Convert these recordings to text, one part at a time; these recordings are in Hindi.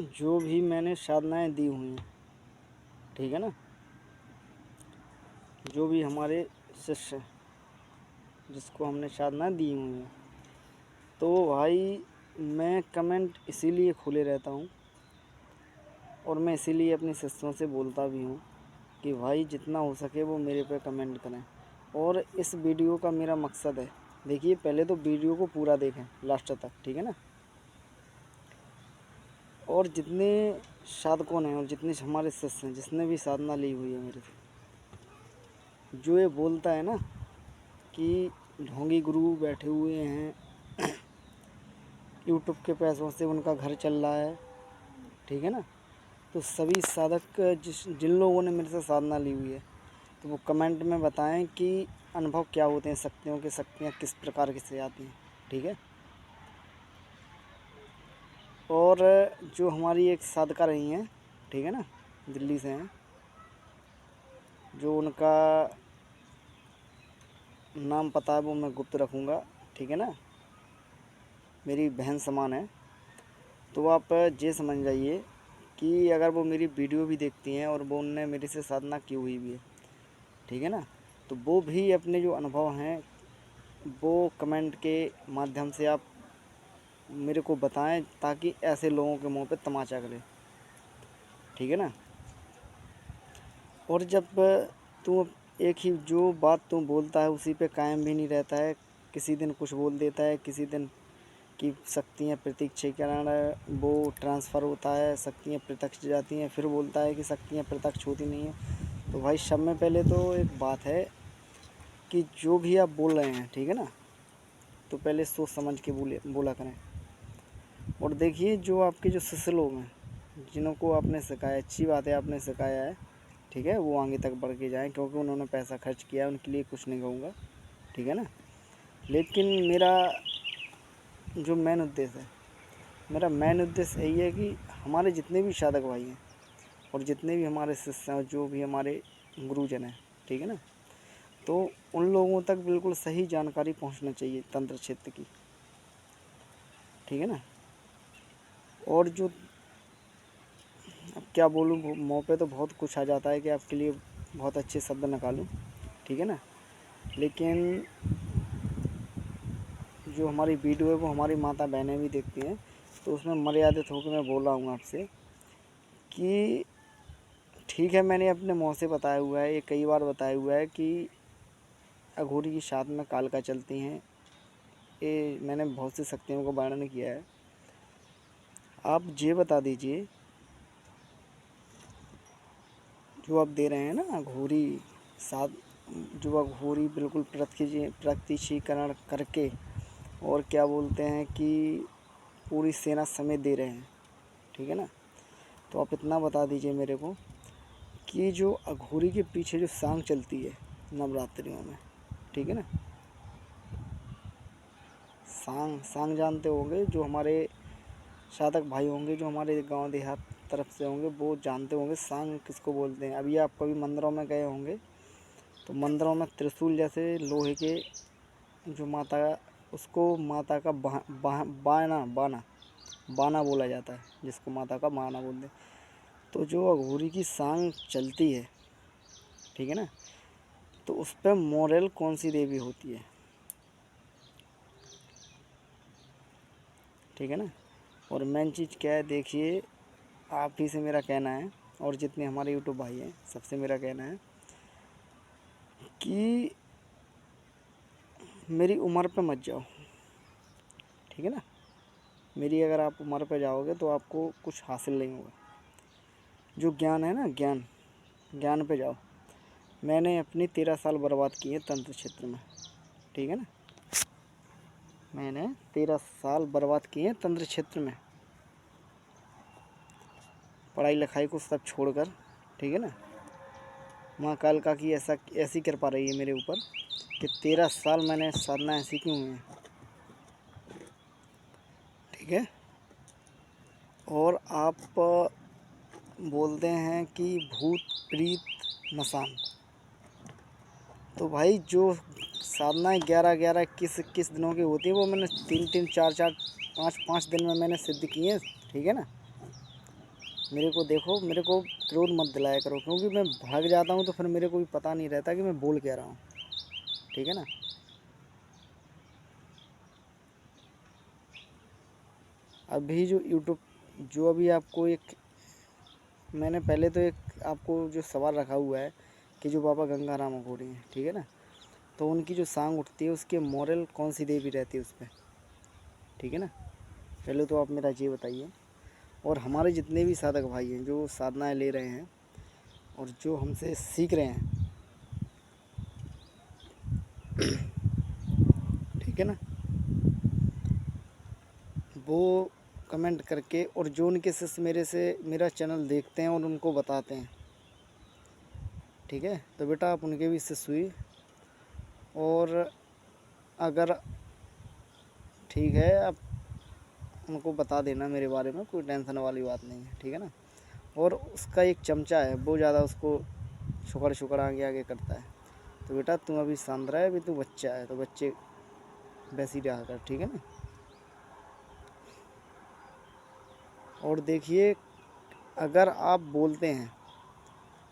जो भी मैंने साधनाएँ दी हुई हैं, ठीक है ना, जो भी हमारे शिष्य हैं, जिसको हमने साधना दी हुई हैं, तो भाई मैं कमेंट इसीलिए खुले रहता हूँ और मैं इसीलिए अपने शिष्यों से बोलता भी हूँ कि भाई जितना हो सके वो मेरे पे कमेंट करें। और इस वीडियो का मेरा मकसद है, देखिए पहले तो वीडियो को पूरा देखें लास्ट तक, ठीक है ना। और जितने साधकों ने और जितने हमारे शिष्य हैं, जिसने भी साधना ली हुई है मेरे से, जो ये बोलता है ना कि ढोंगी गुरु बैठे हुए हैं, यूट्यूब के पैसों से उनका घर चल रहा है, ठीक है ना, तो सभी साधक जिन लोगों ने मेरे से साधना ली हुई है, तो वो कमेंट में बताएं कि अनुभव क्या होते हैं, शक्तियों की शक्तियाँ किस प्रकार की से आती हैं, ठीक है। और जो हमारी एक साधका रही हैं, ठीक है ना, दिल्ली से हैं, जो उनका नाम पता है वो मैं गुप्त रखूँगा, ठीक है ना, मेरी बहन समान है। तो आप ये समझ जाइए कि अगर वो मेरी वीडियो भी देखती हैं और वो उनने मेरे से साधना की हुई भी है, ठीक है ना, तो वो भी अपने जो अनुभव हैं वो कमेंट के माध्यम से आप मेरे को बताएं, ताकि ऐसे लोगों के मुंह पे तमाचा करे, ठीक है ना। और जब तू एक ही जो बात तू बोलता है उसी पे कायम भी नहीं रहता है, किसी दिन कुछ बोल देता है, किसी दिन की शक्तियाँ प्रत्यक्षीकरण वो ट्रांसफ़र होता है, शक्तियाँ प्रत्यक्ष जाती हैं, फिर बोलता है कि शक्तियाँ प्रत्यक्ष होती नहीं हैं। तो भाई सब में पहले तो एक बात है कि जो भी आप बोल रहे हैं, ठीक है ना, तो पहले सोच समझ के बोला करें। और देखिए जो आपके जो शिष्य लोग हैं, जिनको आपने सिखाया, अच्छी बात है आपने सिखाया है, ठीक है, वो आगे तक बढ़ के जाएँ, क्योंकि उन्होंने पैसा खर्च किया है, उनके लिए कुछ नहीं कहूँगा, ठीक है ना। लेकिन मेरा जो मेन उद्देश्य है, मेरा मेन उद्देश्य यही है कि हमारे जितने भी साधक भाई हैं और जितने भी हमारे शिष्य हैं, जो भी हमारे गुरुजन हैं, ठीक है ना, तो उन लोगों तक बिल्कुल सही जानकारी पहुंचना चाहिए तंत्र क्षेत्र की, ठीक है ना। और जो अब क्या बोलूँ, मुँह पे तो बहुत कुछ आ जाता है कि आपके लिए बहुत अच्छे शब्द निकालूं, ठीक है ना, लेकिन जो हमारी वीडियो है वो हमारी माता बहनें भी देखती हैं, तो उसमें मर्यादित होकर मैं बोल रहा हूँ आपसे कि ठीक है, मैंने अपने मुँह से बताया हुआ है, ये कई बार बताया हुआ है कि अघोरी की साथ में कालका चलती हैं, ये मैंने बहुत सी शक्तियों का वर्णन किया है। आप ये बता दीजिए, जो आप दे रहे हैं ना अघोरी साथ, जो अघोरी बिल्कुल प्रत्यक्षीकरण करके, और क्या बोलते हैं कि पूरी सेना समेत दे रहे हैं, ठीक है ना, तो आप इतना बता दीजिए मेरे को कि जो अघोरी के पीछे जो सांग चलती है नवरात्रियों में, ठीक है ना, सांग सांग जानते होंगे, जो हमारे साधक भाई होंगे, जो हमारे गांव देहात तरफ से होंगे, वो जानते होंगे सांग किसको बोलते हैं। अभी आप कभी मंदिरों में गए होंगे, तो मंदिरों में त्रिशूल जैसे लोहे के जो माता, उसको माता का बाना बाना बाना बोला जाता है, जिसको माता का बाना बोलते हैं। तो जो अघोरी की सांग चलती है, ठीक है ना, तो उस पर मोरेल कौन सी देवी होती है, ठीक है ना। और मेन चीज़ क्या है, देखिए आप ही से मेरा कहना है और जितने हमारे यूट्यूब भाई हैं सबसे मेरा कहना है कि मेरी उम्र पे मत जाओ, ठीक है ना। मेरी अगर आप उम्र पे जाओगे तो आपको कुछ हासिल नहीं होगा। जो ज्ञान है ना, ज्ञान ज्ञान पे जाओ। मैंने अपनी 13 साल बर्बाद किए तंत्र क्षेत्र में, ठीक है ना, मैंने 13 साल बर्बाद किए हैं तंत्र क्षेत्र में, पढ़ाई लिखाई को सब छोड़कर, ठीक है ना। माँ कालका की ऐसी कृपा रही है मेरे ऊपर कि 13 साल मैंने साधना ऐसी की हुई है, ठीक है। और आप बोलते हैं कि भूत प्रीत मसान, तो भाई जो साधनाएँ 11-11 किस दिनों की होती है, वो मैंने 3-3 4-4 5-5 दिन में मैंने सिद्ध की हैं, ठीक है ना। मेरे को देखो, मेरे को क्रोध मत दिलाया करो, क्योंकि मैं भाग जाता हूँ तो फिर मेरे को भी पता नहीं रहता कि मैं बोल क्या रहा हूँ। ठीक है ना। अभी जो यूट्यूब, जो अभी आपको एक, मैंने पहले तो एक आपको जो सवाल रखा हुआ है कि जो बाबा गंगाराम अघोरी हैं, ठीक है ना, तो उनकी जो सांग उठती है उसके मॉरल कौन सी देवी रहती है उस पर। ठीक है ना। पहले तो आप मेरा ये बताइए। और हमारे जितने भी साधक भाई हैं जो साधनाएं ले रहे हैं और जो हमसे सीख रहे हैं, ठीक है ना, वो कमेंट करके, और जो उनके शिष्य मेरे से मेरा चैनल देखते हैं और उनको बताते हैं, ठीक है, तो बेटा आप उनके भी शिष्य हुई। और अगर ठीक है, आप उनको बता देना मेरे बारे में, कोई टेंशन वाली बात नहीं है। ठीक है ना। और उसका एक चमचा है, वो ज़्यादा उसको शुक्र शुक्र आगे आगे करता है। तो बेटा तू अभी शांत रहा है, अभी तू बच्चा है, तो बच्चे वैसे ही रहा कर। ठीक है ना। और देखिए, अगर आप बोलते हैं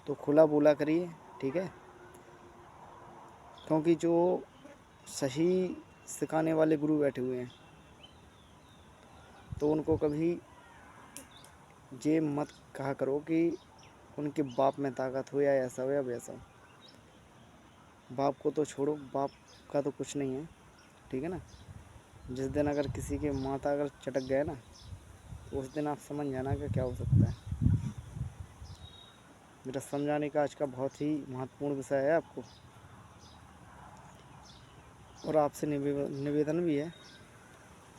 तो खुला बोला करिए। ठीक है। क्योंकि जो सही सिखाने वाले गुरु बैठे हुए हैं, तो उनको कभी ये मत कहा करो कि उनके बाप में ताकत हो या ऐसा हो या वैसा हो। बाप को तो छोड़ो, बाप का तो कुछ नहीं है। ठीक है ना। जिस दिन अगर किसी के माथा अगर चटक गए ना, तो उस दिन आप समझ जाना कि क्या हो सकता है। मेरा समझाने का आज का बहुत ही महत्वपूर्ण विषय है आपको। और आपसे निवेदन भी है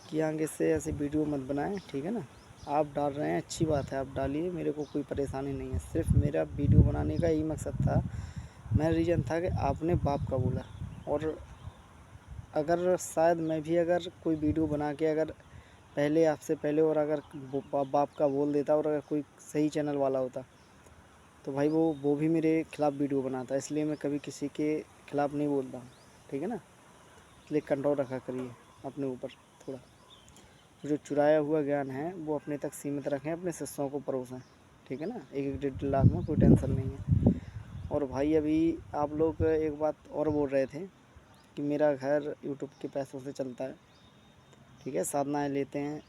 कि आगे से ऐसी वीडियो मत बनाएं। ठीक है ना। आप डाल रहे हैं, अच्छी बात है, आप डालिए, मेरे को कोई परेशानी नहीं है। सिर्फ मेरा वीडियो बनाने का यही मकसद था, मेरा रीज़न था कि आपने बाप का बोला। और अगर शायद मैं भी अगर कोई वीडियो बना के अगर पहले आपसे पहले और अगर बाप का बोल देता और अगर कोई सही चैनल वाला होता, तो भाई वो भी मेरे खिलाफ़ वीडियो बनाता। इसलिए मैं कभी किसी के खिलाफ़ नहीं बोलता हूँ। ठीक है ना। इसलिए कंट्रोल रखा करिए अपने ऊपर थोड़ा। जो चुराया हुआ ज्ञान है वो अपने तक सीमित रखें, अपने शिष्यों को परोसें। ठीक है ना। 1-1 डेढ़ लाख में कोई टेंशन नहीं है। और भाई अभी आप लोग एक बात और बोल रहे थे कि मेरा घर यूट्यूब के पैसों से चलता है। ठीक है। साधनाएँ लेते हैं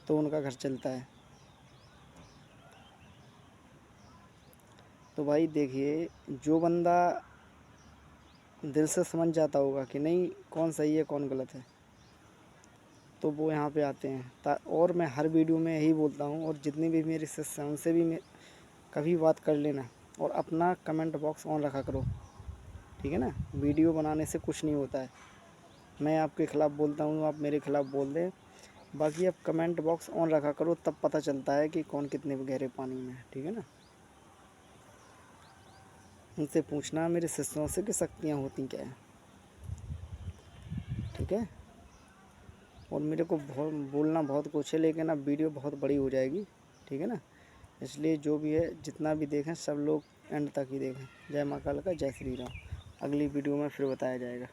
तो उनका घर चलता है। तो भाई देखिए, जो बंदा दिल से समझ जाता होगा कि नहीं कौन सही है कौन गलत है, तो वो यहाँ पे आते हैं। और मैं हर वीडियो में यही बोलता हूँ, और जितनी भी मेरे शिष्य हैं उनसे भी मैं कभी बात कर लेना, और अपना कमेंट बॉक्स ऑन रखा करो। ठीक है ना। वीडियो बनाने से कुछ नहीं होता है। मैं आपके ख़िलाफ़ बोलता हूँ, आप मेरे ख़िलाफ़ बोल दें, बाकी आप कमेंट बॉक्स ऑन रखा करो, तब पता चलता है कि कौन कितने गहरे पानी में है। ठीक है ना। उनसे पूछना मेरे शिष्यों से कि शक्तियाँ होती क्या है। ठीक है। और मेरे को बहुत बोलना बहुत कुछ है, लेकिन अब वीडियो बहुत बड़ी हो जाएगी। ठीक है ना। इसलिए जो भी है, जितना भी देखें सब लोग एंड तक ही देखें। जय माँ काल का, जय श्री राम। अगली वीडियो में फिर बताया जाएगा।